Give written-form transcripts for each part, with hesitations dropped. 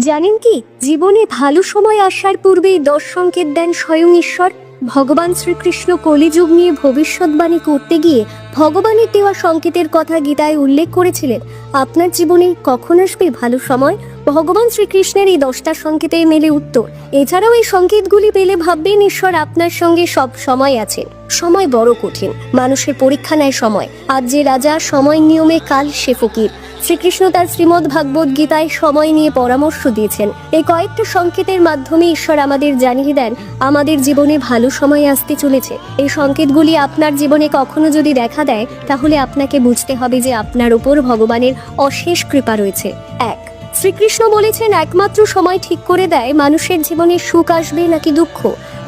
জানেন কি, জীবনে ভালো সময় আসার পূর্বেই 10 সংকেত দেন স্বয়ং ঈশ্বর। ভগবান শ্রীকৃষ্ণ কলিযুগ নিয়ে ভবিষ্যৎবাণী করতে গিয়ে ভগবানের দেওয়া সংকেতের কথা গীতায় উল্লেখ করেছিলেন। আপনার জীবনে কখন আসবে ভালো সময়? ভগবান শ্রীকৃষ্ণের এই 10টা সংকেতে মেলে উত্তর। এছাড়াও এই সংকেতগুলি পেলে ভাববেন ঈশ্বর আপনার সঙ্গে সব সময় আছেন। সময় বড় কঠিন, মানুষের পরীক্ষা নেয় সময়। আজ যে রাজা, সময় নিয়মে কাল সে ফকির। শ্রীকৃষ্ণ তার শ্রীমদ্ ভাগবত গীতায় সময় নিয়ে পরামর্শ দিয়েছেন। এই কয়েকটা সংকেতের মাধ্যমে ঈশ্বর আমাদের জানিয়ে দেন আমাদের জীবনে ভালো সময় আসতে চলেছে। এই সংকেতগুলি আপনার জীবনে কখনো যদি দেখা দেয়, তাহলে আপনাকে বুঝতে হবে যে আপনার উপর ভগবানের অশেষ কৃপা রয়েছে। 1, শ্রীকৃষ্ণ বলেছেন একমাত্র সময় ঠিক করে দেয় মানুষের জীবনে সুখ আসবে নাকি দুঃখ,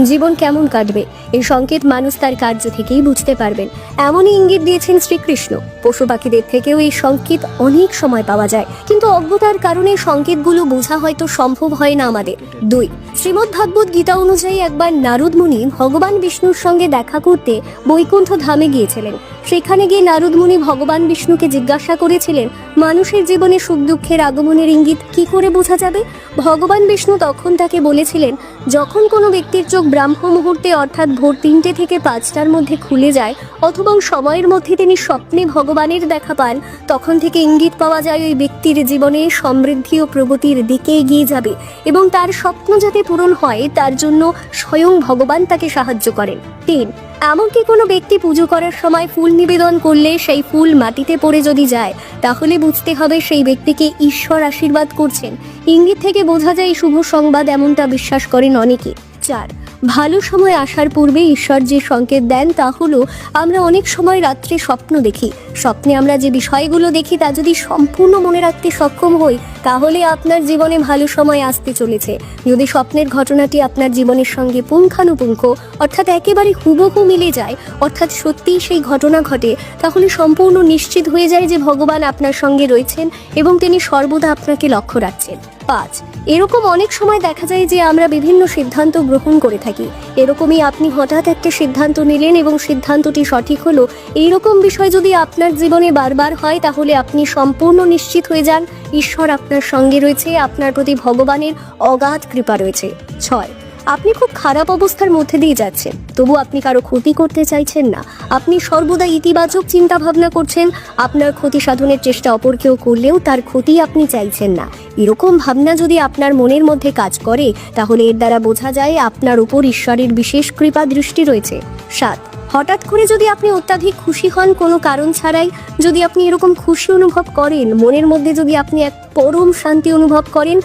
জীবন কেমন কাটবে। এই সংকেত মানুষ তার কার্য থেকেই বুঝতে পারবেন। এমনই ইঙ্গিত দিয়েছেন শ্রীকৃষ্ণ। পশু পাখিদের থেকেও এই সংকেত অনেক সময় পাওয়া যায়, কিন্তু অজ্ঞতার কারণে সংকেতগুলো বোঝা হয়তো সম্ভব হয় না আমাদের। 2, শ্রীমদ্ ভাগবত গীতা অনুযায়ী একবার নারদ মুনি ভগবান বিষ্ণুর সঙ্গে দেখা করতে বৈকুণ্ঠ ধামে গিয়েছিলেন। সেখানে গিয়ে নারদ মুনি ভগবান বিষ্ণুকে জিজ্ঞাসা করেছিলেন, মানুষের জীবনে সুখ দুঃখের আগমনের ইঙ্গিত কি করে বোঝা যাবে? ভগবান বিষ্ণু তখন তাকে বলেছিলেন, যখন কোনো ব্যক্তির চোখ ব্রাহ্ম মুহূর্তে অর্থাৎ ভোর 3টে থেকে 5টার মধ্যে খুলে যায়, অথবা সময়ের মধ্যে তিনি স্বপ্নে ভগবানের দেখা পান, তখন থেকে ইঙ্গিত পাওয়া যায় ওই ব্যক্তির জীবনে সমৃদ্ধি ও প্রগতির দিকে এগিয়ে যাবে এবং তার স্বপ্ন যাতে পূরণ হয় তার জন্য স্বয়ং ভগবান তাকে সাহায্য করেন। 3, এমনকি কোনো ব্যক্তি পুজো করার সময় ফুল নিবেদন করলে সেই ফুল মাটিতে পড়ে যদি যায়, তাহলে বুঝতে হবে সেই ব্যক্তিকে ঈশ্বর আশীর্বাদ করছেন। ইঙ্গিত থেকে বোঝা যায় শুভ সংবাদ, এমনটা বিশ্বাস করেন অনেকে। 4, ভালো সময় আসার পূর্বে ঈশ্বর যে সংকেত দেন তা হলো আমরা অনেক সময় রাত্রে স্বপ্ন দেখি। স্বপ্নে আমরা যে বিষয়গুলো দেখি তা যদি সম্পূর্ণ মনে রাখতে সক্ষম হই, তাহলে আপনার জীবনে ভালো সময় আসতে চলেছে। যদি স্বপ্নের ঘটনাটি আপনার জীবনের সঙ্গে পুঙ্খানুপুঙ্খ অর্থাৎ একেবারে হুবহু মিলে যায়, অর্থাৎ সত্যিই সেই ঘটনা ঘটে, তাহলে সম্পূর্ণ নিশ্চিত হয়ে যায় যে ভগবান আপনার সঙ্গে রয়েছেন এবং তিনি সর্বদা আপনাকে লক্ষ্য রাখছেন। 5, এরকম অনেক সময় দেখা যায় যে আমরা বিভিন্ন সিদ্ধান্ত গ্রহণ করে থাকি। এরকমই আপনি হঠাৎ একটা সিদ্ধান্ত নিলেন এবং সিদ্ধান্তটি সঠিক হলো, এইরকম বিষয় যদি আপনার জীবনে বারবার হয়, তাহলে আপনি সম্পূর্ণ নিশ্চিত হয়ে যান ঈশ্বর আপনার সঙ্গে রয়েছে, আপনার প্রতি ভগবানের অগাধ কৃপা রয়েছে। 6, আপনি খুব খারাপ অবস্থার মধ্যে দিয়ে যাচ্ছেন, তবু আপনি কারো ক্ষতি করতে চাইছেন না। আপনি সর্বদা ইতিবাচক চিন্তা ভাবনা করছেন। আপনার ক্ষতি সাধনের চেষ্টা অপর কেউ করলেও তার ক্ষতি আপনি চাইছেন না। এরকম ভাবনা যদি আপনার মনের মধ্যে কাজ করে, তাহলে এর দ্বারা বোঝা যায় আপনার উপর ঈশ্বরের বিশেষ কৃপা দৃষ্টি রয়েছে। 7, হঠাৎ করে যদি আপনি অত্যাধিক খুশি হন কোনো কারণ ছাড়াই, যদি আপনি এরকম খুশি অনুভব করেন, মনের মধ্যে যদি আপনি এক পরম শান্তি অনুভব করেন,